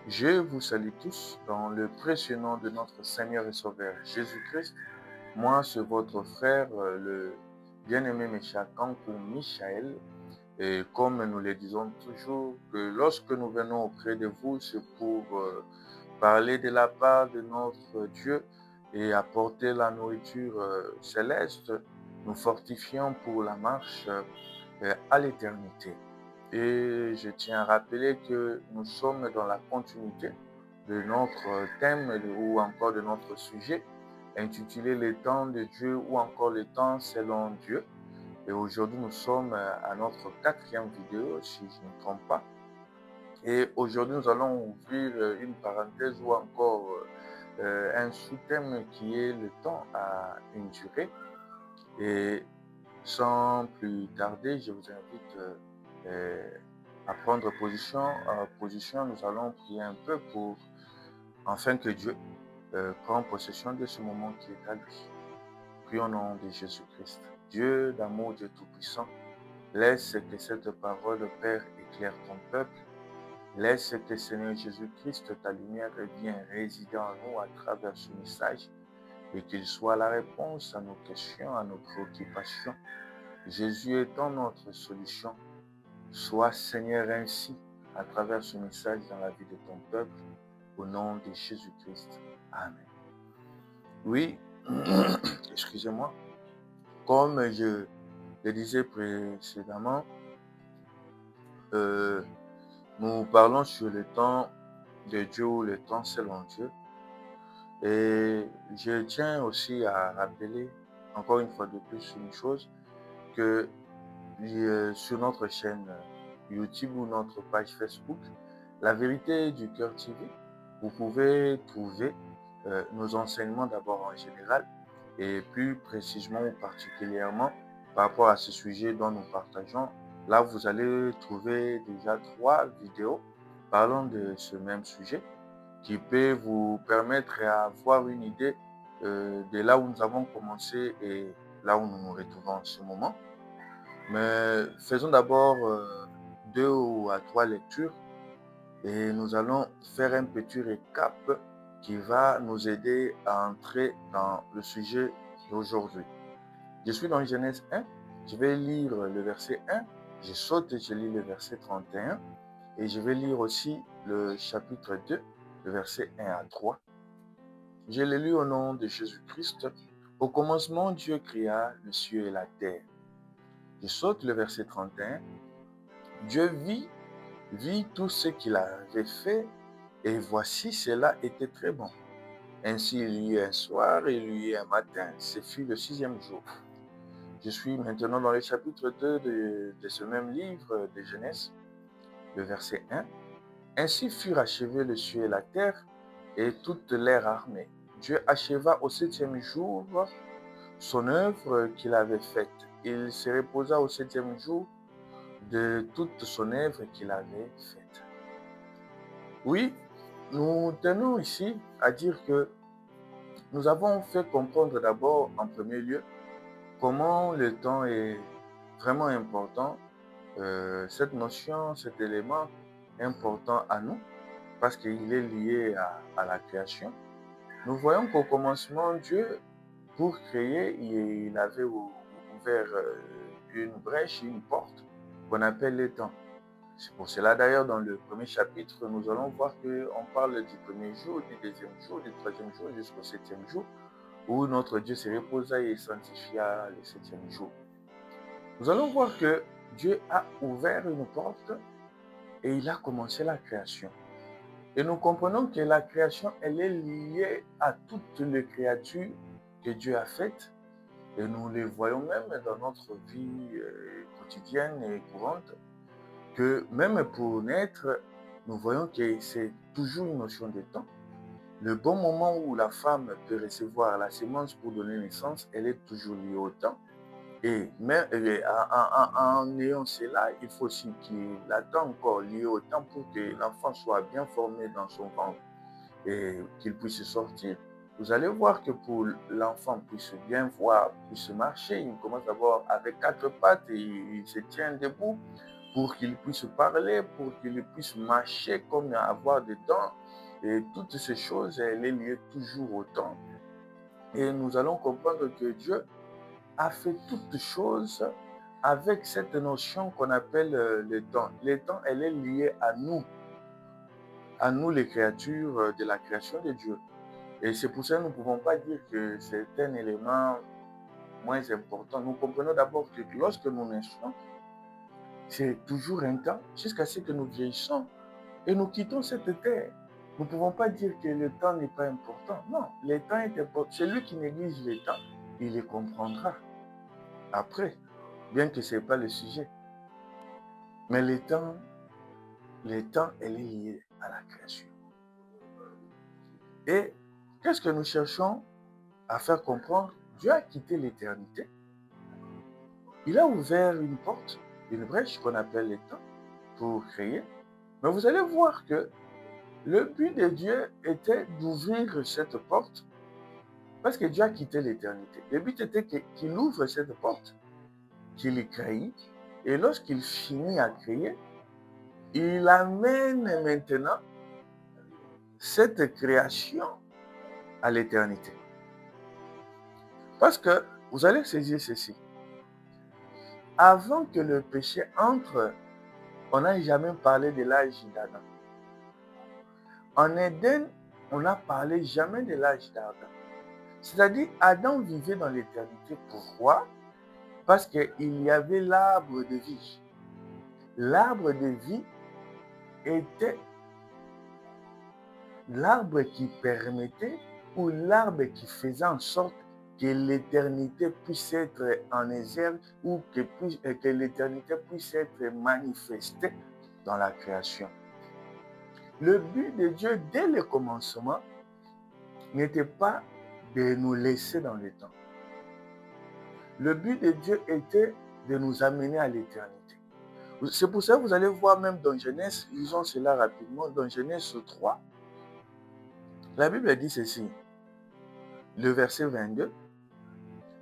Je vous salue tous dans le précieux nom de notre Seigneur et Sauveur Jésus-Christ. Moi, c'est votre frère, le bien-aimé Meshakankou Michael. Et comme nous le disons toujours, que lorsque nous venons auprès de vous, c'est pour parler de la part de notre Dieu et apporter la nourriture céleste, nous fortifions pour la marche à l'éternité. Et je tiens à rappeler que nous sommes dans la continuité de notre thème ou encore de notre sujet intitulé Les temps de Dieu ou encore les temps selon Dieu. Et aujourd'hui, nous sommes à notre quatrième vidéo, si je ne me trompe pas. Et aujourd'hui, nous allons ouvrir une parenthèse ou encore un sous-thème qui est le temps à une durée. Et sans plus tarder, je vous invite à prendre position. Nous allons prier un peu pour afin que Dieu prenne possession de ce moment qui est à lui. Prions au nom de Jésus-Christ. Dieu d'amour, Dieu Tout-Puissant, laisse que cette parole, Père, éclaire ton peuple. Laisse que Seigneur Jésus-Christ, ta lumière vienne résider en nous à travers ce message et qu'il soit la réponse à nos questions, à nos préoccupations. Jésus étant notre solution. Sois Seigneur ainsi à travers ce message dans la vie de ton peuple, au nom de Jésus-Christ. Amen. Oui, excusez-moi, comme je le disais précédemment, nous parlons sur le temps de Dieu ou le temps selon Dieu. Et je tiens aussi à rappeler, encore une fois de plus, une chose, que sur notre chaîne YouTube ou notre page Facebook, La Vérité du Cœur TV, vous pouvez trouver nos enseignements d'abord en général et plus précisément ou particulièrement par rapport à ce sujet dont nous partageons. Là, vous allez trouver déjà 3 vidéos parlant de ce même sujet qui peut vous permettre d'avoir une idée de là où nous avons commencé et là où nous nous retrouvons en ce moment. Mais faisons d'abord 2 ou à 3 lectures et nous allons faire un petit récap qui va nous aider à entrer dans le sujet d'aujourd'hui. Je suis dans Genèse 1, je vais lire le verset 1, je saute et je lis le verset 31 et je vais lire aussi le chapitre 2, le verset 1 à 3. Je l'ai lu au nom de Jésus-Christ. Au commencement, Dieu créa le ciel et la terre. Je saute le verset 31. Dieu vit tout ce qu'il avait fait, et voici, cela était très bon. Ainsi, il y eut un soir et il y eut un matin. Ce fut le 6e jour. Je suis maintenant dans le chapitre 2 de ce même livre de Genèse, le verset 1. Ainsi furent achevés le ciel et la terre et toute l'air armée. Dieu acheva au 7e jour son œuvre qu'il avait faite. Il se reposa au 7e jour de toute son œuvre qu'il avait faite. Oui, nous tenons ici à dire que nous avons fait comprendre d'abord en premier lieu comment le temps est vraiment important, cette notion, cet élément important à nous parce qu'il est lié à la création. Nous voyons qu'au commencement, Dieu, pour créer, il avait ouvert une brèche, une porte qu'on appelle le temps. C'est pour cela d'ailleurs dans le premier chapitre, nous allons voir qu'on parle du premier jour, du deuxième jour, du troisième jour jusqu'au 7e jour, où notre Dieu se reposa et sanctifia le 7e jour. Nous allons voir que Dieu a ouvert une porte et il a commencé la création. Et nous comprenons que la création, elle est liée à toutes les créatures que Dieu a faites. Et nous les voyons même dans notre vie quotidienne et courante, que même pour naître, nous voyons que c'est toujours une notion de temps. Le bon moment où la femme peut recevoir la sémence pour donner naissance, elle est toujours liée au temps. Et même en ayant cela, il faut aussi qu'il attend encore lié au temps pour que l'enfant soit bien formé dans son ventre et qu'il puisse sortir. Vous allez voir que pour l'enfant puisse bien voir, puisse marcher, il commence d'abord avec 4 pattes et il se tient debout pour qu'il puisse parler, pour qu'il puisse marcher comme avoir des dents. Et toutes ces choses, elle est liée toujours au temps. Et nous allons comprendre que Dieu a fait toutes choses avec cette notion qu'on appelle le temps. Le temps, elle est liée à nous les créatures de la création de Dieu. Et c'est pour ça que nous ne pouvons pas dire que c'est un élément moins important. Nous comprenons d'abord que lorsque nous naissons, c'est toujours un temps jusqu'à ce que nous vieillissons et nous quittons cette terre. Nous ne pouvons pas dire que le temps n'est pas important. Non, le temps est important. Celui qui néglige le temps, il le comprendra après, bien que ce n'est pas le sujet. Mais le temps, elle est lié à la création. Et qu'est-ce que nous cherchons à faire comprendre? Dieu a quitté l'éternité. Il a ouvert une porte, une brèche qu'on appelle le temps pour créer. Mais vous allez voir que le but de Dieu était d'ouvrir cette porte parce que Dieu a quitté l'éternité. Le but était qu'il ouvre cette porte, qu'il crée, et lorsqu'il finit à créer, il amène maintenant cette création à l'éternité. Parce que vous allez saisir ceci. Avant que le péché entre, on n'a jamais parlé de l'âge d'Adam. En Éden, on n'a parlé jamais de l'âge d'Adam. C'est-à-dire, Adam vivait dans l'éternité. Pourquoi? Parce qu'il y avait l'arbre de vie. L'arbre de vie était l'arbre qui permettait ou l'arbre qui faisait en sorte que l'éternité puisse être en exergue ou que l'éternité puisse être manifestée dans la création. Le but de Dieu dès le commencement n'était pas de nous laisser dans le temps. Le but de Dieu était de nous amener à l'éternité. C'est pour ça que vous allez voir même dans Genèse, lisons cela rapidement, dans Genèse 3, la Bible dit ceci, le verset 22,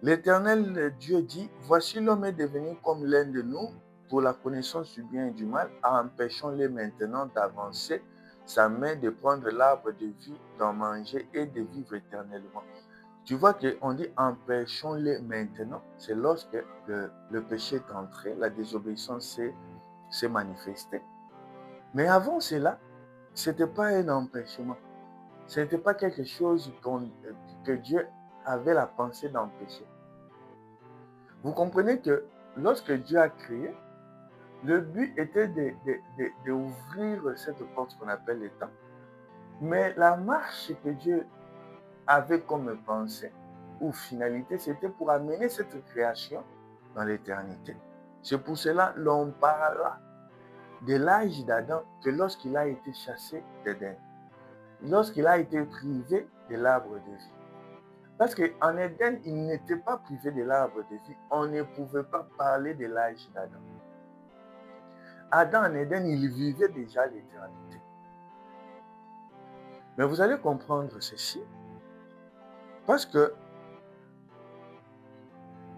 l'Éternel Dieu dit, voici l'homme est devenu comme l'un de nous pour la connaissance du bien et du mal, empêchons-le maintenant d'avancer sa main, de prendre l'arbre de vie, d'en manger et de vivre éternellement. Tu vois qu'on dit empêchons-le maintenant, c'est lorsque le péché est entré, la désobéissance s'est manifestée. Mais avant cela, ce n'était pas un empêchement. Ce n'était pas quelque chose que Dieu avait la pensée d'empêcher. Vous comprenez que lorsque Dieu a créé, le but était d'ouvrir cette porte qu'on appelle le temps. Mais la marche que Dieu avait comme pensée ou finalité, c'était pour amener cette création dans l'éternité. C'est pour cela l'on parla de l'âge d'Adam que lorsqu'il a été chassé d'Éden, lorsqu'il a été privé de l'arbre de vie. Parce qu'en Éden, il n'était pas privé de l'arbre de vie. On ne pouvait pas parler de l'âge d'Adam. Adam en Éden, il vivait déjà l'éternité. Mais vous allez comprendre ceci, parce que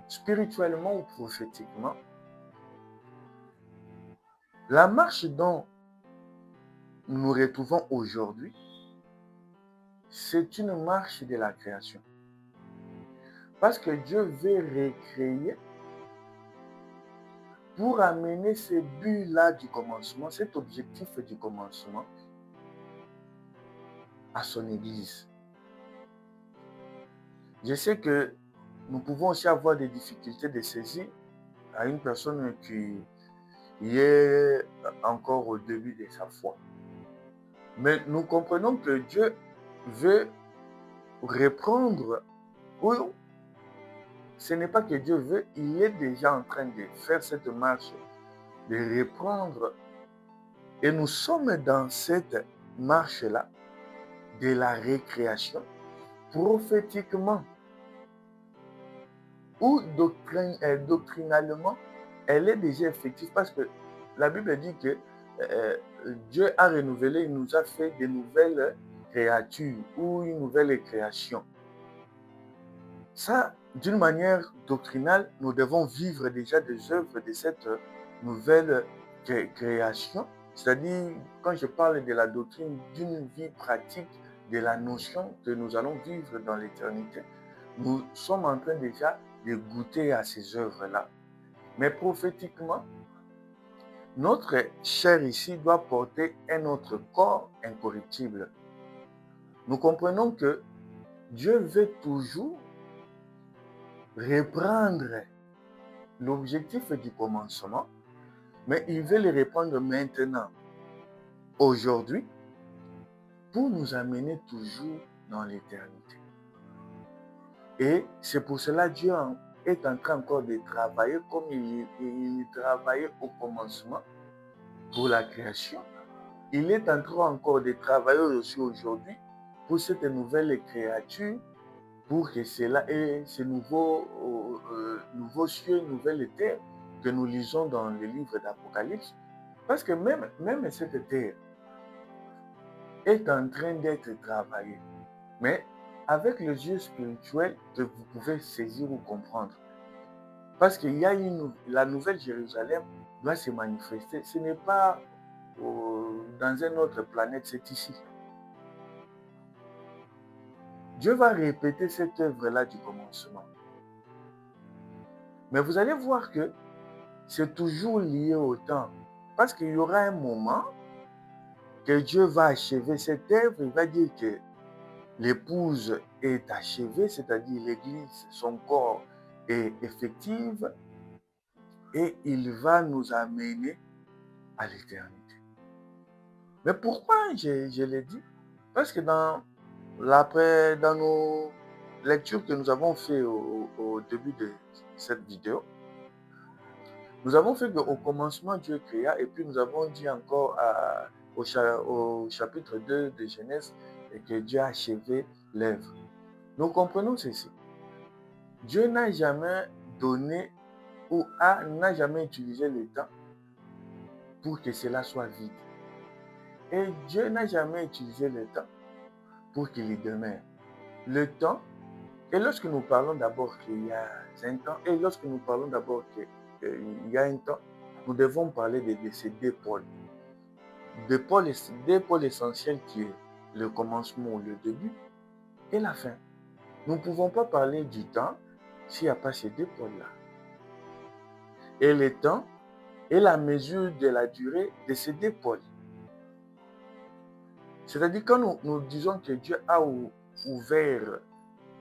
spirituellement ou prophétiquement, la marche dont nous nous retrouvons aujourd'hui, c'est une marche de la création. Parce que Dieu veut recréer pour amener ce but-là du commencement, cet objectif du commencement, à son Église. Je sais que nous pouvons aussi avoir des difficultés de saisir à une personne qui est encore au début de sa foi. Mais nous comprenons que Dieu veut reprendre, ou ce n'est pas que Dieu veut, il est déjà en train de faire cette marche, de reprendre. Et nous sommes dans cette marche-là de la récréation, prophétiquement ou doctrinalement, elle est déjà effective parce que la Bible dit que Dieu a renouvelé, il nous a fait de nouvelles créatures ou une nouvelle création. Ça, d'une manière doctrinale, nous devons vivre déjà des œuvres de cette nouvelle création, c'est-à-dire quand je parle de la doctrine d'une vie pratique, de la notion que nous allons vivre dans l'éternité, nous sommes en train déjà de goûter à ces œuvres-là. Mais prophétiquement, notre chair ici doit porter un autre corps incorruptible. Nous comprenons que Dieu veut toujours reprendre l'objectif du commencement, mais il veut le reprendre maintenant, aujourd'hui, pour nous amener toujours dans l'éternité. Et c'est pour cela que Dieu est en train encore de travailler comme il travaillait au commencement pour la création. Il est en train encore de travailler aussi aujourd'hui pour cette nouvelle créature, pour que cela ait ce nouveau cieux, nouvelle terre que nous lisons dans le livre d'Apocalypse. Parce que même cette terre est en train d'être travaillée. Mais avec les yeux spirituels que vous pouvez saisir ou comprendre. Parce qu'il y a la nouvelle Jérusalem doit se manifester. Ce n'est pas dans une autre planète, c'est ici. Dieu va répéter cette œuvre-là du commencement. Mais vous allez voir que c'est toujours lié au temps. Parce qu'il y aura un moment que Dieu va achever cette œuvre. Il va dire que l'épouse est achevée, c'est-à-dire l'Église, son corps est effectif, et il va nous amener à l'éternité. Mais pourquoi je l'ai dit? Parce que dans nos lectures que nous avons fait au début de cette vidéo, nous avons fait qu'au commencement, Dieu créa, et puis nous avons dit encore au chapitre 2 de Genèse que Dieu a achevé l'œuvre. Nous comprenons ceci. Dieu n'a jamais donné ou n'a jamais utilisé le temps pour que cela soit vide. Et Dieu n'a jamais utilisé le temps pour qu'il y demeure. Le temps, et lorsque nous parlons d'abord qu'il y a un temps, et lorsque nous parlons d'abord qu'il y a un temps, nous devons parler de ces deux pôles. Deux pôles essentiels qui est le commencement ou le début et la fin. Nous ne pouvons pas parler du temps s'il n'y a pas ces deux pôles-là. Et le temps est la mesure de la durée de ces deux pôles. C'est-à-dire quand nous disons que Dieu a ouvert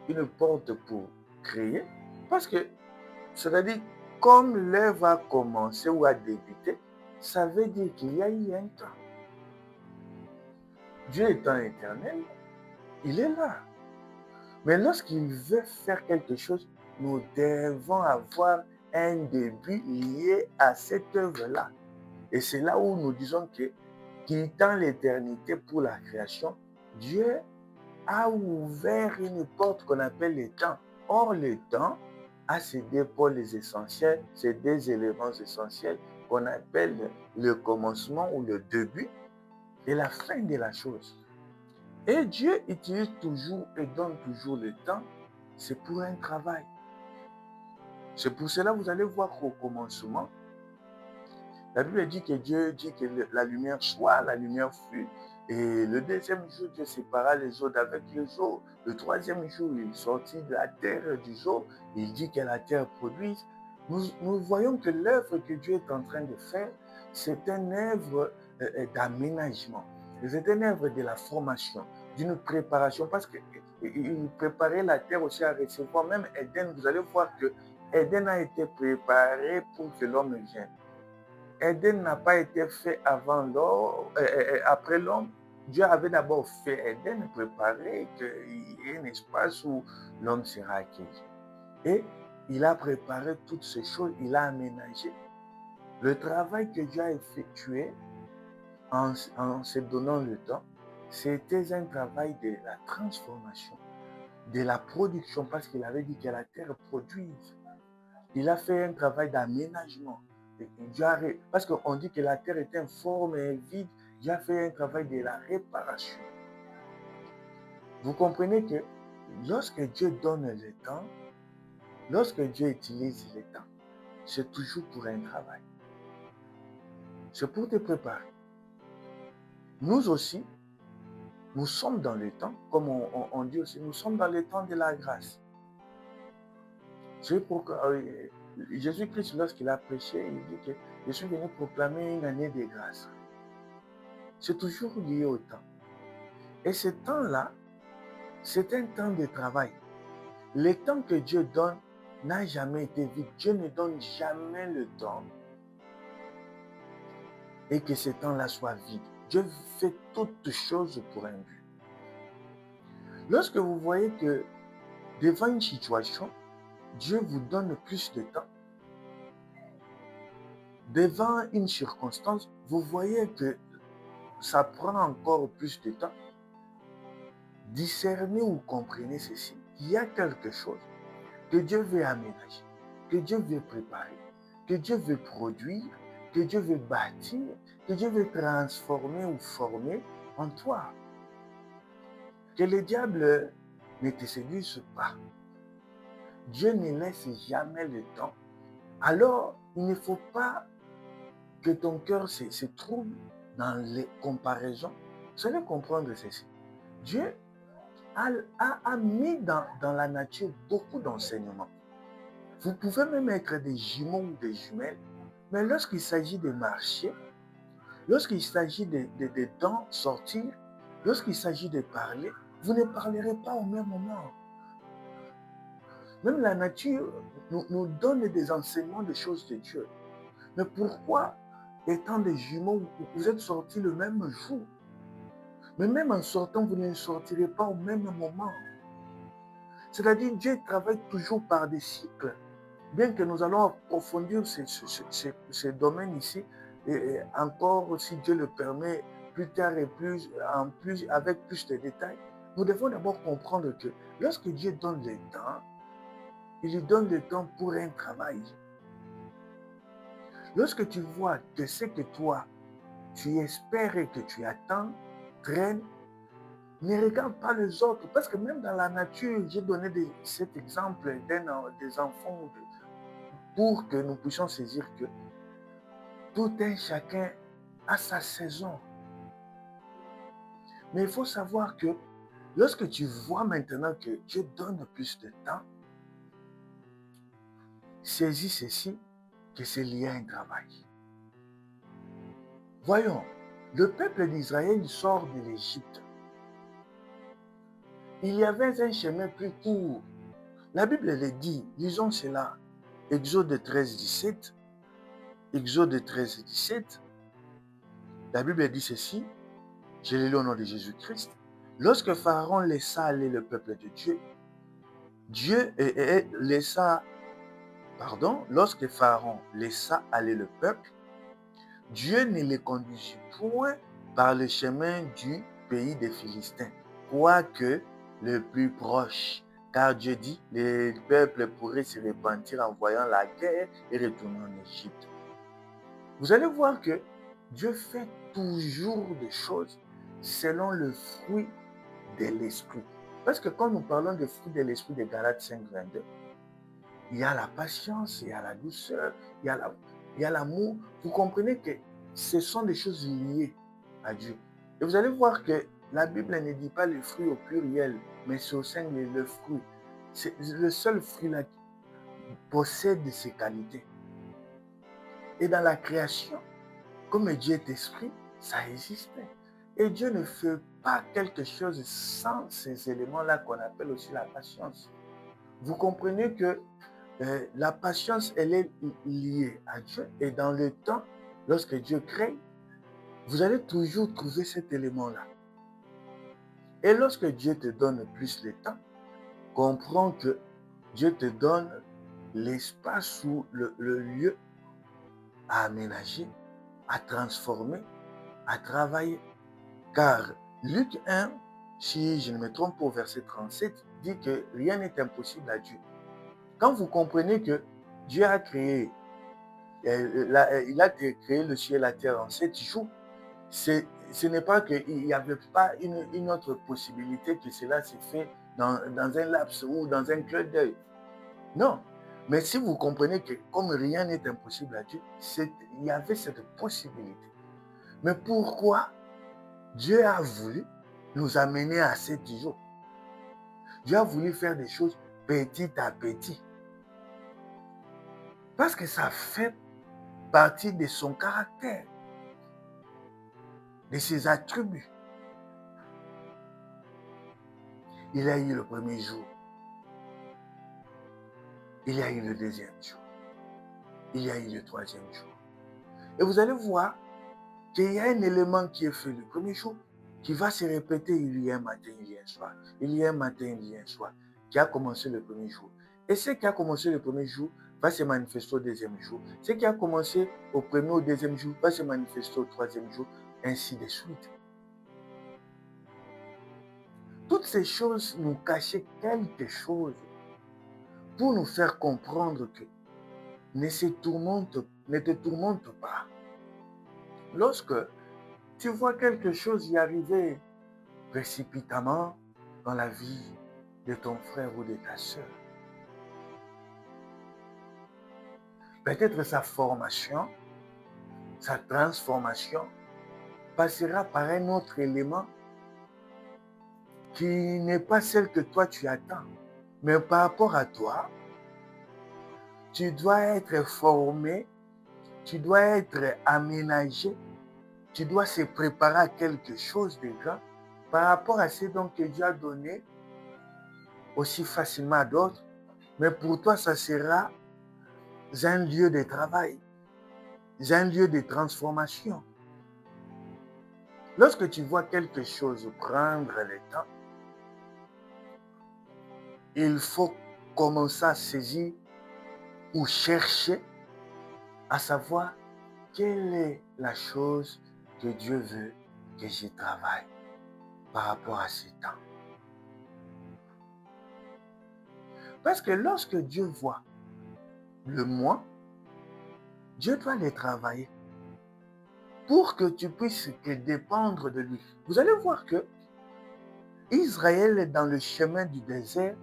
une porte pour créer, parce que, c'est-à-dire, comme l'œuvre a commencé ou a débuté, ça veut dire qu'il y a eu un temps. Dieu étant éternel, il est là. Mais lorsqu'il veut faire quelque chose, nous devons avoir un début lié à cette œuvre-là. Et c'est là où nous disons que, quittant l'éternité pour la création, Dieu a ouvert une porte qu'on appelle le temps. Or, le temps a ces deux pôles essentiels, ces deux éléments essentiels qu'on appelle le commencement ou le début et la fin de la chose. Et Dieu utilise toujours et donne toujours le temps, c'est pour un travail. C'est pour cela que vous allez voir qu'au commencement, la Bible dit que Dieu dit que la lumière soit, la lumière fut. Et le deuxième jour, Dieu sépara les eaux d'avec les eaux. Le troisième jour, il sortit de la terre du jour. Il dit que la terre produise. Nous voyons que l'œuvre que Dieu est en train de faire, c'est une œuvre d'aménagement. C'est une œuvre de la formation, d'une préparation. Parce qu'il préparait la terre aussi à recevoir. Même Éden, vous allez voir que Éden a été préparé pour que l'homme vienne. Éden n'a pas été fait avant l'homme, après l'homme. Dieu avait d'abord fait Éden, préparé qu'il y ait un espace où l'homme sera accueilli. Et il a préparé toutes ces choses, il a aménagé. Le travail que Dieu a effectué en se donnant le temps, c'était un travail de la transformation, de la production, parce qu'il avait dit que la terre produise. Il a fait un travail d'aménagement. Parce qu'on dit que la terre est informe et vide, Dieu a fait un travail de la réparation. Vous comprenez que lorsque Dieu donne le temps, lorsque Dieu utilise le temps, c'est toujours pour un travail. C'est pour te préparer. Nous aussi, nous sommes dans le temps, comme on dit aussi, nous sommes dans le temps de la grâce. C'est pourquoi Jésus-Christ, lorsqu'il a prêché, il dit que je suis venu proclamer une année de grâce. C'est toujours lié au temps. Et ce temps-là, c'est un temps de travail. Le temps que Dieu donne n'a jamais été vide. Dieu ne donne jamais le temps et que ce temps-là soit vide. Dieu fait toutes choses pour un but. Lorsque vous voyez que devant une situation, Dieu vous donne plus de temps, devant une circonstance, vous voyez que ça prend encore plus de temps, discernez ou comprenez ceci. Il y a quelque chose que Dieu veut aménager, que Dieu veut préparer, que Dieu veut produire, que Dieu veut bâtir, que Dieu veut transformer ou former en toi. Que le diable ne te séduise pas. Dieu ne laisse jamais le temps. Alors, il ne faut pas que ton cœur se trouble dans les comparaisons. Vous allez comprendre ceci. Dieu a mis dans la nature beaucoup d'enseignements. Vous pouvez même être des jumeaux ou des jumelles, mais lorsqu'il s'agit de marcher, lorsqu'il s'agit de dents sortir, lorsqu'il s'agit de parler, vous ne parlerez pas au même moment. Même la nature nous donne des enseignements des choses de Dieu. Mais pourquoi, étant des jumeaux, vous êtes sortis le même jour? Mais même en sortant, vous ne sortirez pas au même moment. C'est-à-dire, Dieu travaille toujours par des cycles. Bien que nous allons approfondir ce domaine ici, et encore, si Dieu le permet, plus tard et avec plus de détails, nous devons d'abord comprendre que lorsque Dieu donne le temps, il lui donne le temps pour un travail. Lorsque tu vois que ce que toi, tu espères et que tu attends, traîne, ne regarde pas les autres. Parce que même dans la nature, j'ai donné cet exemple des enfants pour que nous puissions saisir que tout un chacun a sa saison. Mais il faut savoir que lorsque tu vois maintenant que Dieu donne plus de temps, saisis ceci, que c'est lié à un travail. Voyons, le peuple d'Israël sort de l'Égypte. Il y avait un chemin plus court. La Bible le dit, lisons cela. Exode 13, 17. Exode 13, 17. La Bible dit ceci. Je l'ai lu au nom de Jésus-Christ. Lorsque Pharaon laissa aller le peuple de Dieu, lorsque Pharaon laissa aller le peuple, Dieu ne les conduisit point par le chemin du pays des Philistins, quoique le plus proche. Car Dieu dit, les peuples pourraient se repentir en voyant la guerre et retourner en Égypte. Vous allez voir que Dieu fait toujours des choses selon le fruit de l'esprit. Parce que quand nous parlons des fruits de l'esprit de Galates 5, 22, il y a la patience, il y a la douceur, il y a l'amour. Vous comprenez que ce sont des choses liées à Dieu. Et vous allez voir que la Bible ne dit pas le fruit au pluriel, mais c'est au sein de le fruit. C'est le seul fruit-là qui possède ces qualités. Et dans la création, comme Dieu est esprit, ça existait. Et Dieu ne fait pas quelque chose sans ces éléments-là qu'on appelle aussi la patience. Vous comprenez que la patience, elle est liée à Dieu. Et dans le temps, lorsque Dieu crée, vous allez toujours trouver cet élément-là. Et lorsque Dieu te donne plus de temps, comprends que Dieu te donne l'espace ou le lieu à aménager, à transformer, à travailler. Car Luc 1, si je ne me trompe pas au verset 37, dit que rien n'est impossible à Dieu. Quand vous comprenez que Dieu a créé, il a créé le ciel et la terre en 7 jours, ce n'est pas qu'il n'y avait pas une autre possibilité que cela se fait dans un laps ou dans un clin d'œil. Non. Mais si vous comprenez que comme rien n'est impossible à Dieu, il y avait cette possibilité. Mais pourquoi Dieu a voulu nous amener à 7 jours? Dieu a voulu faire des choses petit à petit. Parce que ça fait partie de son caractère, de ses attributs. Il y a eu le premier jour. Il y a eu le deuxième jour. Il y a eu le troisième jour. Et vous allez voir qu'il y a un élément qui est fait le premier jour, qui va se répéter il y a un matin, il y a un soir. Il y a un matin, il y a un soir, qui a commencé le premier jour. Et ce qui a commencé le premier jour va se manifester au deuxième jour. Ce qui a commencé au premier ou au deuxième jour va se manifester au troisième jour, ainsi de suite. Toutes ces choses nous cachaient quelque chose pour nous faire comprendre que ne te tourmente pas. Lorsque tu vois quelque chose y arriver précipitamment dans la vie de ton frère ou de ta soeur, peut-être sa formation, sa transformation passera par un autre élément qui n'est pas celle que toi tu attends. Mais par rapport à toi, tu dois être formé, tu dois être aménagé, tu dois se préparer à quelque chose de grand par rapport à ce dont Dieu a donné aussi facilement à d'autres. Mais pour toi, ça sera un lieu de travail, un lieu de transformation. Lorsque tu vois quelque chose prendre le temps, il faut commencer à saisir ou chercher à savoir quelle est la chose que Dieu veut que j'y travaille par rapport à ce temps. Parce que lorsque Dieu voit le moi, Dieu doit les travailler pour que tu puisses que dépendre de lui. Vous allez voir que Israël, dans le chemin du désert,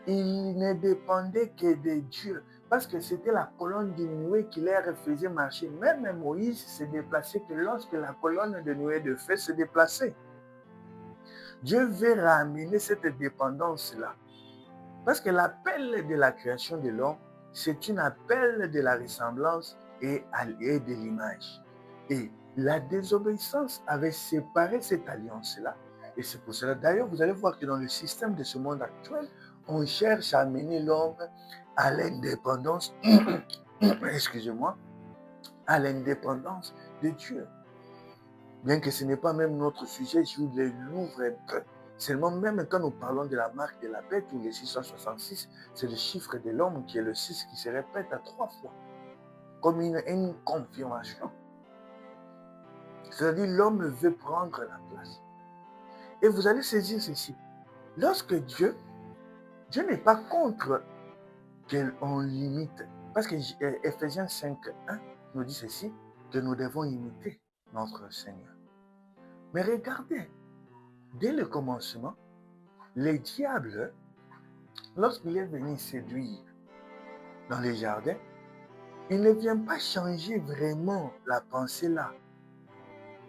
il ne dépendait que de Dieu. Parce que c'était la colonne de nuée qui leur faisait marcher. Même Moïse se déplaçait que lorsque la colonne de nuée de feu se déplaçait. Dieu veut ramener cette dépendance-là. Parce que l'appel de la création de l'homme, c'est un appel de la ressemblance et de l'image. Et la désobéissance avait séparé cette alliance-là. Et c'est pour cela, d'ailleurs, vous allez voir que dans le système de ce monde actuel, on cherche à amener l'homme à l'indépendance, excusez-moi, à l'indépendance de Dieu. Bien que ce n'est pas même notre sujet, je vous l'ouvre un peu. Seulement, même quand nous parlons de la marque de la bête ou les 666, c'est le chiffre de l'homme qui est le 6 qui se répète à 3 fois, comme une confirmation. C'est-à-dire l'homme veut prendre la place. Et vous allez saisir ceci. Lorsque Dieu n'est pas contre qu'on limite. Parce que Ephésiens 5:1 nous dit ceci, que nous devons imiter notre Seigneur. Mais regardez, dès le commencement, le diable, lorsqu'il est venu séduire dans les jardins, il ne vient pas changer vraiment la pensée là,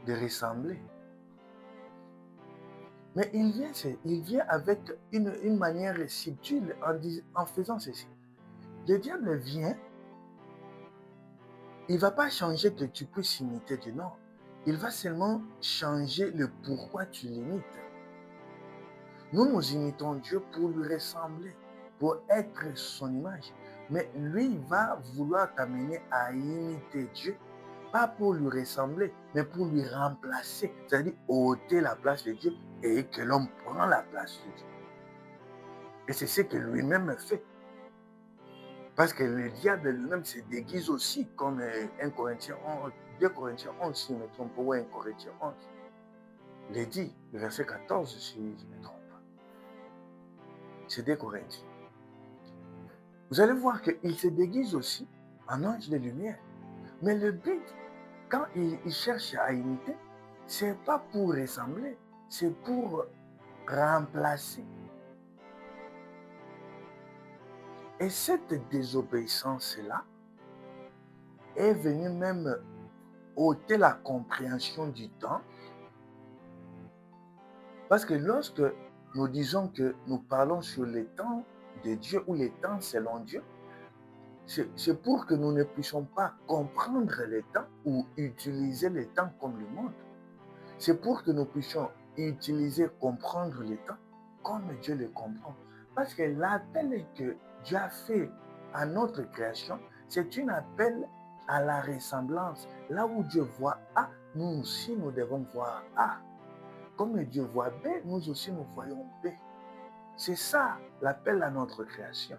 de ressembler. Mais il vient avec une manière subtile en faisant ceci. Le diable vient, il ne va pas changer que tu puisses imiter Dieu, non. Il va seulement changer le pourquoi tu l'imites. Nous imitons Dieu pour lui ressembler, pour être son image. Mais lui, il va vouloir t'amener à imiter Dieu, pas pour lui ressembler, mais pour lui remplacer, c'est-à-dire ôter la place de Dieu et que l'homme prend la place de Dieu. Et c'est ce que lui-même fait. Parce que le diable lui-même se déguise aussi comme 1 Corinthiens 11, 2 Corinthiens 11, si je ne me trompe pas, ou 1 Corinthiens 11. Il est dit, le verset 14, si je ne me trompe pas. C'est 2 Corinthiens. Vous allez voir qu'il se déguise aussi en ange de lumière. Mais le but, quand il cherche à imiter, ce n'est pas pour ressembler, c'est pour remplacer. Et cette désobéissance-là est venue même ôter la compréhension du temps. Parce que lorsque nous disons que nous parlons sur les temps de Dieu ou les temps selon Dieu, c'est pour que nous ne puissions pas comprendre les temps ou utiliser les temps comme le monde. C'est pour que nous puissions utiliser, comprendre les temps comme Dieu les comprend. Parce que l'appel que Dieu a fait à notre création, c'est un appel à la ressemblance. Là où Dieu voit A, nous aussi nous devons voir A. Comme Dieu voit B, nous aussi nous voyons B. C'est ça l'appel à notre création.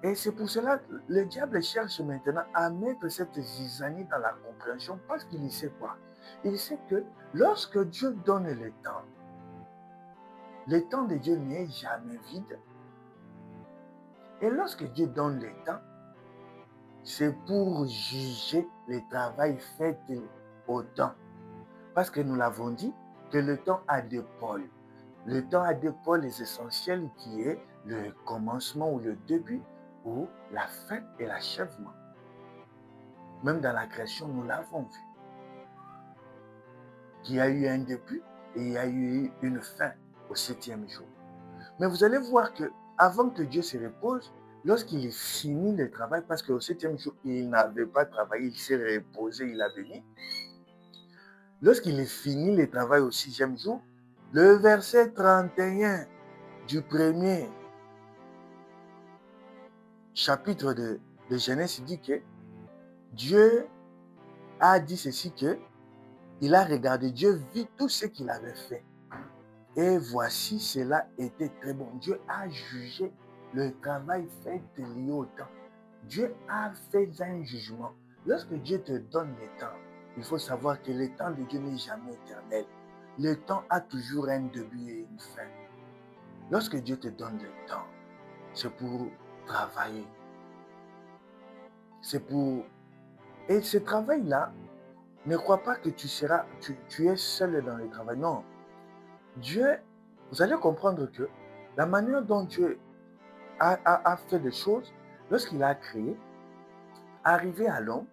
Et c'est pour cela que le diable cherche maintenant à mettre cette zizanie dans la compréhension parce qu'il sait quoi? Il sait que lorsque Dieu donne le temps de Dieu n'est jamais vide. Et lorsque Dieu donne le temps, c'est pour juger le travail fait au temps. Parce que nous l'avons dit, que le temps a deux pôles. Le temps a deux pôles essentiels qui est le commencement ou le début ou la fin et l'achèvement. Même dans la création, nous l'avons vu. Qu'il y a eu un début et il y a eu une fin au 7e jour. Mais vous allez voir que avant que Dieu se repose, lorsqu'il finit le travail, parce qu'au 7e jour, il n'avait pas travaillé, il s'est reposé, il a béni. Lorsqu'il finit le travail au 6e jour, le verset 31 du premier chapitre de Genèse dit que Dieu a dit ceci que il a regardé, Dieu vit tout ce qu'il avait fait. Et voici, cela était très bon. Dieu a jugé le travail fait lié au temps. Dieu a fait un jugement. Lorsque Dieu te donne le temps, il faut savoir que le temps de Dieu n'est jamais éternel. Le temps a toujours un début et une fin. Lorsque Dieu te donne le temps, c'est pour travailler. C'est pour... Et ce travail-là, ne crois pas que tu es seul dans le travail. Non. Dieu, vous allez comprendre que la manière dont Dieu a fait des choses, lorsqu'il a créé, arrivé à l'homme,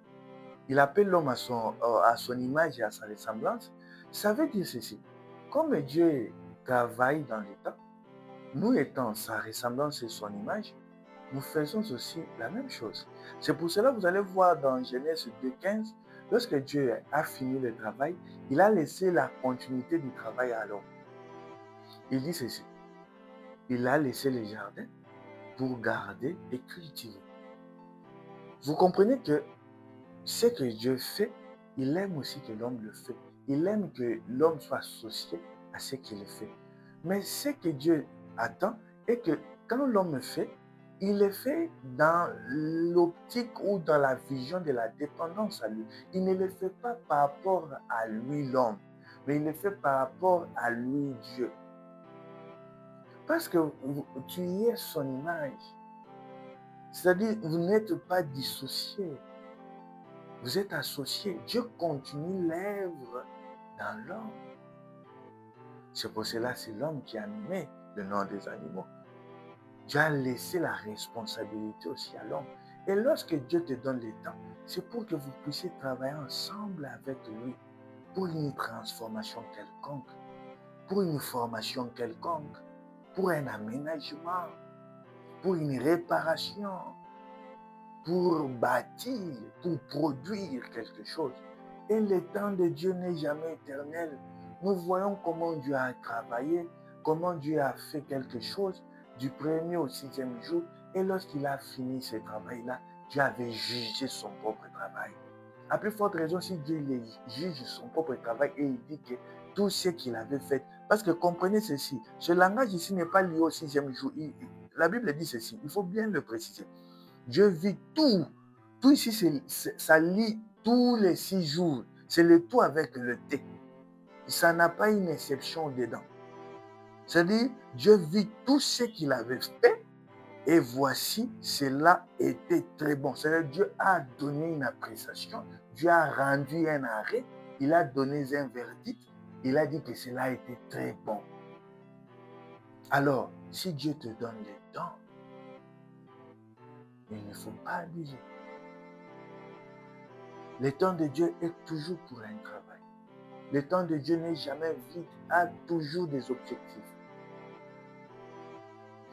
il appelle l'homme à son image et à sa ressemblance, ça veut dire ceci. Comme Dieu travaille dans le temps, nous étant sa ressemblance et son image, nous faisons aussi la même chose. C'est pour cela que vous allez voir dans Genèse 2,15, lorsque Dieu a fini le travail, il a laissé la continuité du travail à l'homme. Il dit ceci. Il a laissé les jardins pour garder et cultiver. Vous comprenez que ce que Dieu fait, il aime aussi que l'homme le fait. Il aime que l'homme soit associé à ce qu'il fait. Mais ce que Dieu attend est que quand l'homme le fait, il le fait dans l'optique ou dans la vision de la dépendance à lui. Il ne le fait pas par rapport à lui l'homme, mais il le fait par rapport à lui Dieu. Parce que tu y es son image. C'est-à-dire, vous n'êtes pas dissocié. Vous êtes associés. Dieu continue l'œuvre dans l'homme. C'est pour cela que c'est l'homme qui a nommé le nom des animaux. Dieu a laissé la responsabilité aussi à l'homme. Et lorsque Dieu te donne le temps, c'est pour que vous puissiez travailler ensemble avec lui pour une transformation quelconque, pour une formation quelconque, pour un aménagement, pour une réparation, pour bâtir, pour produire quelque chose. Et le temps de Dieu n'est jamais éternel. Nous voyons comment Dieu a travaillé, comment Dieu a fait quelque chose du premier au 6e jour. Et lorsqu'il a fini ce travail-là, Dieu avait jugé son propre travail. À plus forte raison, si Dieu juge son propre travail et il dit que tout ce qu'il avait fait, parce que comprenez ceci, ce langage ici n'est pas lié au 6e jour. La Bible dit ceci, il faut bien le préciser. Dieu vit tout. Tout ici, ça lit tous les 6 jours. C'est le tout avec le T. Ça n'a pas une exception dedans. C'est-à-dire, Dieu vit tout ce qu'il avait fait et voici, cela était très bon. C'est-à-dire, Dieu a donné une appréciation, Dieu a rendu un arrêt, il a donné un verdict, il a dit que cela était très bon. Alors, si Dieu te donne les temps, il ne faut pas abuser. Le temps de Dieu est toujours pour un travail. Le temps de Dieu n'est jamais vide, a toujours des objectifs.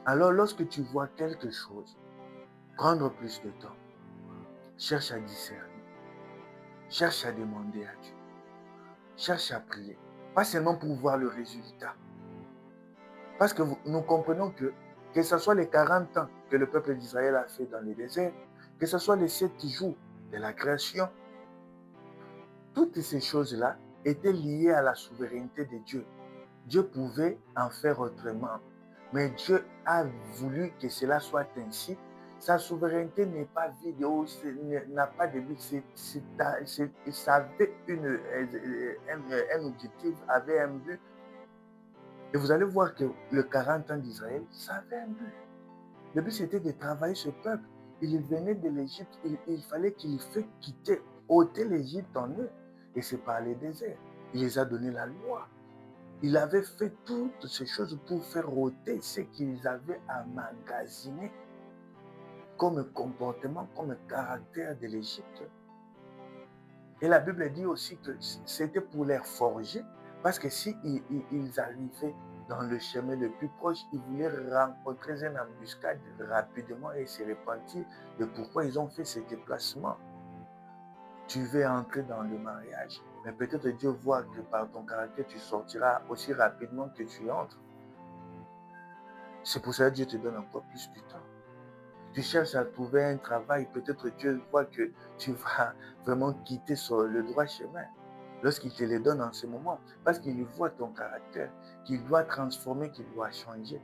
Alors, lorsque tu vois quelque chose, prendre plus de temps, cherche à discerner, cherche à demander à Dieu, cherche à prier. Pas seulement pour voir le résultat. Parce que nous comprenons que ce soit les 40 ans que le peuple d'Israël a fait dans le désert, que ce soit les 7 jours de la création, toutes ces choses-là étaient liées à la souveraineté de Dieu. Dieu pouvait en faire autrement, mais Dieu a voulu que cela soit ainsi. Sa souveraineté n'est pas vide, n'a pas de but. Ça avait un objectif, avait un but. Et vous allez voir que le 40 ans d'Israël, ça avait un but. Le but, c'était de travailler ce peuple. Il venait de l'Égypte, il fallait qu'il fait quitter, ôter l'Égypte en eux. Et c'est par les déserts. Il les a donné la loi. Il avait fait toutes ces choses pour faire ôter ce qu'ils avaient emmagasiné comme comportement, comme caractère de l'Égypte. Et la Bible dit aussi que c'était pour les forger, parce que si ils arrivaient dans le chemin le plus proche, ils voulaient rencontrer une embuscade rapidement et se repentir de pourquoi ils ont fait ce déplacement. Tu veux entrer dans le mariage, mais peut-être Dieu voit que par ton caractère, tu sortiras aussi rapidement que tu entres. C'est pour ça que Dieu te donne encore plus de temps. Tu cherches à trouver un travail, peut-être Dieu voit que tu vas vraiment quitter sur le droit chemin lorsqu'il te le donne en ce moment, parce qu'il voit ton caractère, qu'il doit transformer, qu'il doit changer.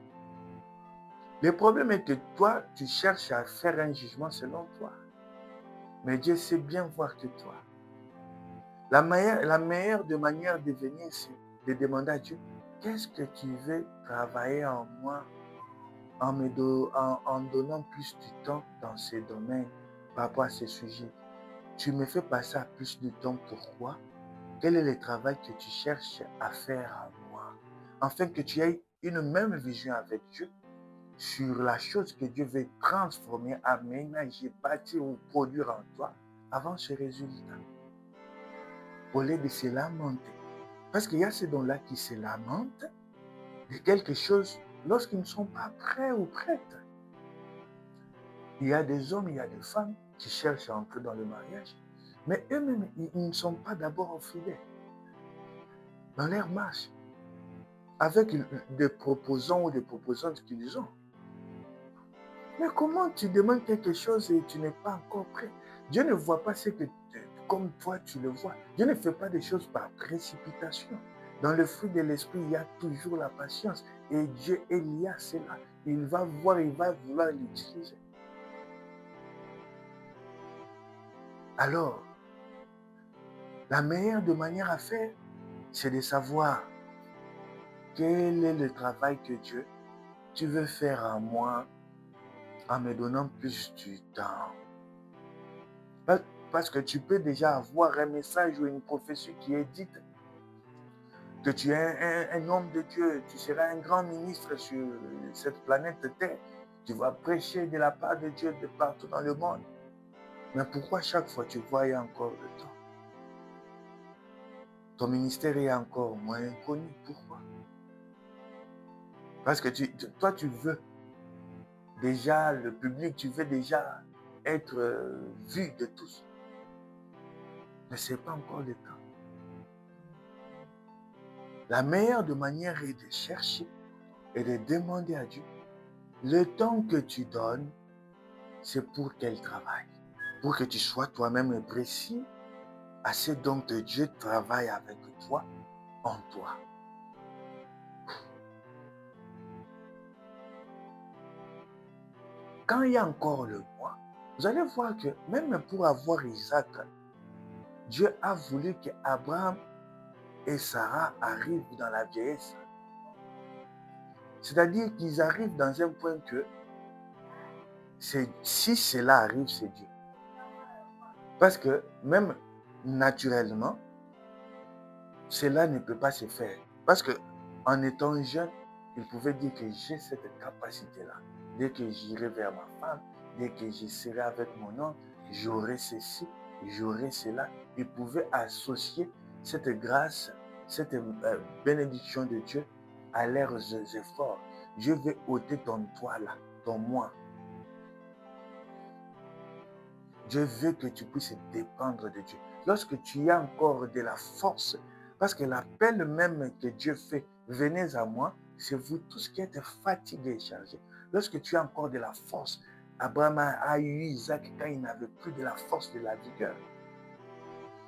Le problème est que toi, tu cherches à faire un jugement selon toi. Mais Dieu sait bien voir que toi. La meilleure de manière de venir, c'est de demander à Dieu, qu'est-ce que tu veux travailler en moi en donnant plus de temps dans ces domaines par rapport à ces sujets. Tu me fais passer à plus de temps. Pourquoi? Quel est le travail que tu cherches à faire en moi? Afin que tu aies une même vision avec Dieu sur la chose que Dieu veut transformer, aménager, bâtir ou produire en toi avant ce résultat. Au lieu de se lamenter. Parce qu'il y a ces dons-là qui se lamentent de quelque chose lorsqu'ils ne sont pas prêts ou prêtes. Il y a des hommes, il y a des femmes qui cherchent à entrer dans le mariage, mais eux-mêmes, ils ne sont pas d'abord fidèles dans leur marche avec des proposants ou des proposantes qu'ils ont. Mais comment tu demandes quelque chose et tu n'es pas encore prêt? Dieu ne voit pas ce que comme toi tu le vois. Dieu ne fait pas des choses par précipitation. Dans le fruit de l'esprit, il y a toujours la patience. Et Dieu est lié à cela. Il va voir, il va vouloir l'utiliser. Alors, la meilleure de manière à faire, c'est de savoir quel est le travail que Dieu, tu veux faire en moi en me donnant plus du temps. Parce que tu peux déjà avoir un message ou une prophétie qui est dite que tu es un homme de Dieu, tu seras un grand ministre sur cette planète Terre. Tu vas prêcher de la part de Dieu de partout dans le monde. Mais pourquoi chaque fois tu vois il y a encore le temps? Ton ministère est encore moins inconnu. Pourquoi? Parce que toi, tu veux déjà le public, tu veux déjà être vu de tous. Mais ce n'est pas encore le temps. La meilleure de manière est de chercher et de demander à Dieu. Le temps que tu donnes, c'est pour quel travail? Pour que tu sois toi-même précis à ce dont Dieu travaille avec toi, en toi. Quand il y a encore le mois, vous allez voir que même pour avoir Isaac, Dieu a voulu qu'Abraham et Sarah arrivent dans la vieillesse. C'est-à-dire qu'ils arrivent dans un point que si cela arrive, c'est Dieu. Parce que même naturellement, cela ne peut pas se faire. Parce que en étant jeune, Il pouvait dire que j'ai cette capacité-là. Dès que j'irai vers ma femme, dès que je serai avec mon homme, j'aurai ceci, j'aurai cela. Il pouvait associer cette grâce, cette bénédiction de Dieu à leurs efforts. Je vais ôter ton toit là, ton moi. Je veux que tu puisses dépendre de Dieu. Lorsque tu as encore de la force, parce que l'appel même que Dieu fait, venez à moi, c'est vous tous qui êtes fatigués et chargés. Lorsque tu as encore de la force, Abraham a eu Isaac quand il n'avait plus de la force, de la vigueur.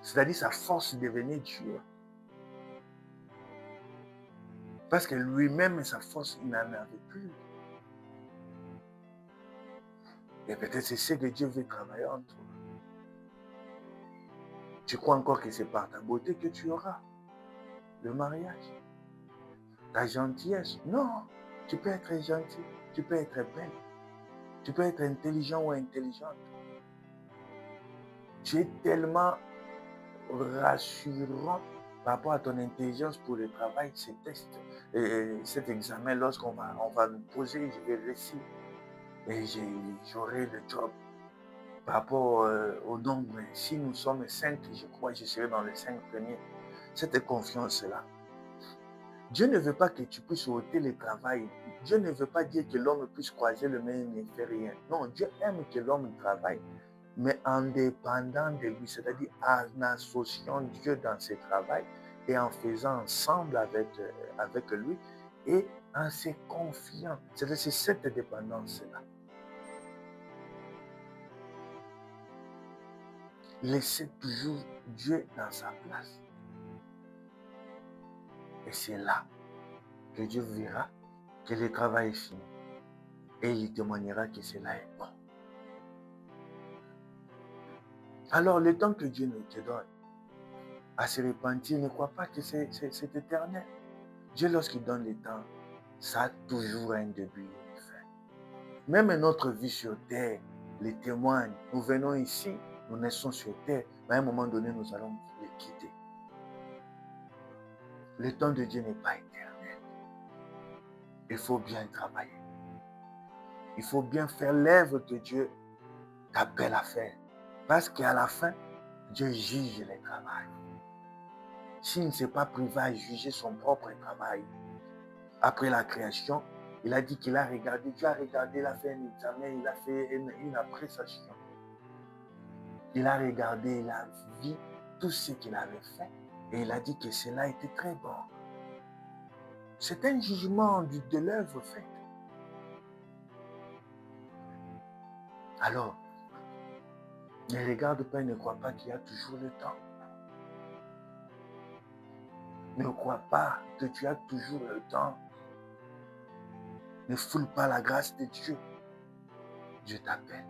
C'est-à-dire sa force devenait dure. Parce que lui-même, sa force, il n'en avait plus. Et peut-être c'est ce que Dieu veut travailler en toi. Tu crois encore que c'est par ta beauté que tu auras le mariage, ta gentillesse. Non, tu peux être gentil, tu peux être belle, tu peux être intelligent ou intelligente. Tu es tellement rassurant par rapport à ton intelligence pour le travail, ces tests, et cet examen, lorsqu'on va me poser, je vais réussir et j'aurai le job. Par rapport au nombre, si nous sommes 5, je crois que je serai dans les 5 premiers. Cette confiance-là. Dieu ne veut pas que tu puisses ôter le travail. Dieu ne veut pas dire que l'homme puisse croiser le main et ne faire rien. Non, Dieu aime que l'homme travaille, mais en dépendant de lui, c'est-à-dire en associant Dieu dans ses travail et en faisant ensemble avec lui et en se confiant. C'est cette dépendance-là. Laissez toujours Dieu dans sa place. Et c'est là que Dieu verra que le travail est fini. Et il témoignera que cela est bon. Alors, le temps que Dieu nous te donne à se repentir, ne crois pas que c'est éternel. Dieu, lorsqu'il donne le temps, ça a toujours un début et une fin. Même notre vie sur terre les témoigne. Nous venons ici, nous naissons sur terre, mais à un moment donné, nous allons les quitter. Le temps de Dieu n'est pas éternel. Il faut bien travailler. Il faut bien faire l'œuvre que Dieu t'appelle à faire. Parce qu'à la fin, Dieu juge les travails. S'il ne s'est pas privé à juger son propre travail, après la création, il a dit qu'il a regardé, Dieu a regardé, il a fait un examen, il a fait une appréciation. Il a regardé, il a vu tout ce qu'il avait fait et il a dit que cela était très bon. C'est un jugement de l'œuvre faite. Alors, ne regarde pas et ne crois pas qu'il y a toujours le temps. Ne crois pas que tu as toujours le temps. Ne foule pas la grâce de Dieu. Dieu t'appelle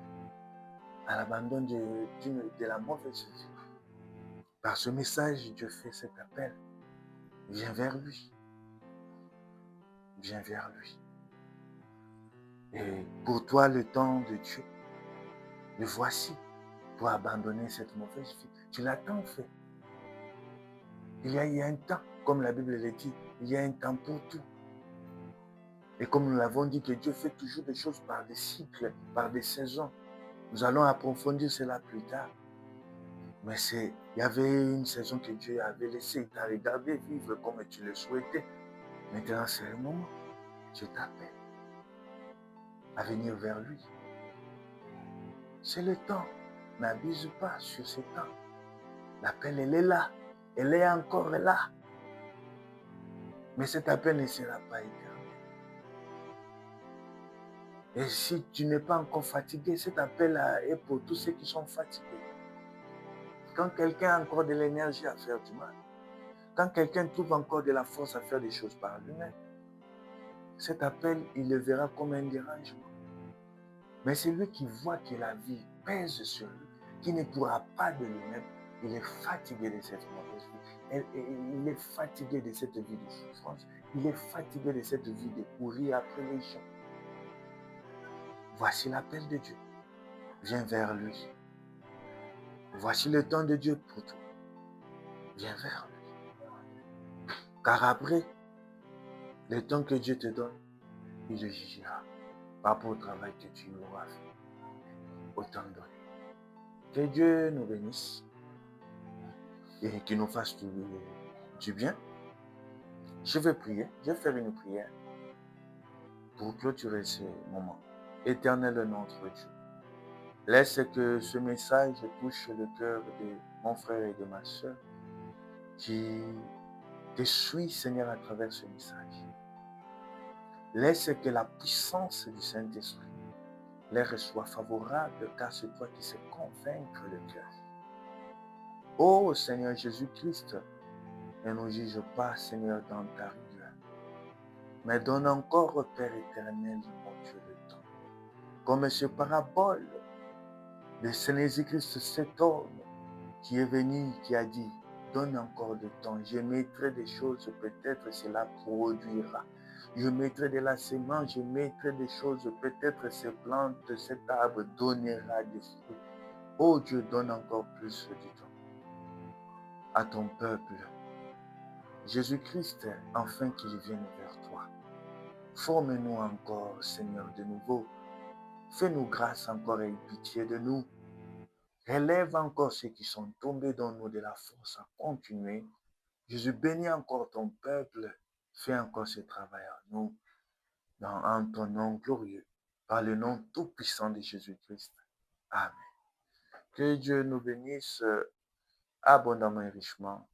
à l'abandon de la mauvaise vie. Par ce message, Dieu fait cet appel. Viens vers lui. Viens vers lui. Et pour toi, le temps de Dieu, le voici pour abandonner cette mauvaise vie. Tu l'as tant fait. Il y a un temps, comme la Bible le dit, il y a un temps pour tout. Et comme nous l'avons dit, que Dieu fait toujours des choses par des cycles, par des saisons. Nous allons approfondir cela plus tard. Mais il y avait une saison que Dieu avait laissée. Il t'a regardé vivre comme tu le souhaitais. Maintenant, c'est le moment. Dieu t'appelle à venir vers lui. C'est le temps. N'abuse pas sur ce temps. L'appel, elle est là. Elle est encore là. Mais cet appel ne sera pas éternel. Et si tu n'es pas encore fatigué, cet appel est pour tous ceux qui sont fatigués. Quand quelqu'un a encore de l'énergie à faire du mal, quand quelqu'un trouve encore de la force à faire des choses par lui-même, cet appel, il le verra comme un dérangement. Mais c'est lui qui voit que la vie pèse sur lui, qui ne pourra pas de lui-même. Il est fatigué de cette mauvaise vie. Il est fatigué de cette vie de souffrance. Il est fatigué de cette vie de courir après les gens. Voici l'appel de Dieu. Viens vers lui. Voici le temps de Dieu pour toi. Viens vers lui. Car après, Le temps que Dieu te donne, il le jugera par rapport au travail que tu auras fait au temps donné. Que Dieu nous bénisse et qu'il nous fasse du bien. Je vais prier, je vais faire une prière pour clôturer ce moment. Éternel notre Dieu, laisse que ce message touche le cœur de mon frère et de ma soeur qui te suit, Seigneur, à travers ce message. Laisse que la puissance du Saint-Esprit leur soit favorable, car c'est toi qui sais convaincre le cœur. Ô Seigneur Jésus-Christ, ne nous juge pas, Seigneur, dans ta rigueur, mais donne encore, Père éternel, mon Dieu, le temps. Comme ce parabole de Saint Jésus-Christ, cet homme qui est venu, qui a dit, donne encore du temps, je mettrai des choses, peut-être cela produira. Je mettrai de la semence, je mettrai des choses, peut-être ces plantes, cet arbre donnera des fruits. Oh Dieu, donne encore plus du temps à ton peuple. Jésus-Christ, enfin qu'il vienne vers toi. Forme-nous encore, Seigneur, de nouveau. Fais-nous grâce encore et pitié de nous. Relève encore ceux qui sont tombés dans nous de la force à continuer. Jésus, bénis encore ton peuple. Fais encore ce travail à nous, en ton nom glorieux, par le nom tout-puissant de Jésus-Christ. Amen. Que Dieu nous bénisse abondamment et richement.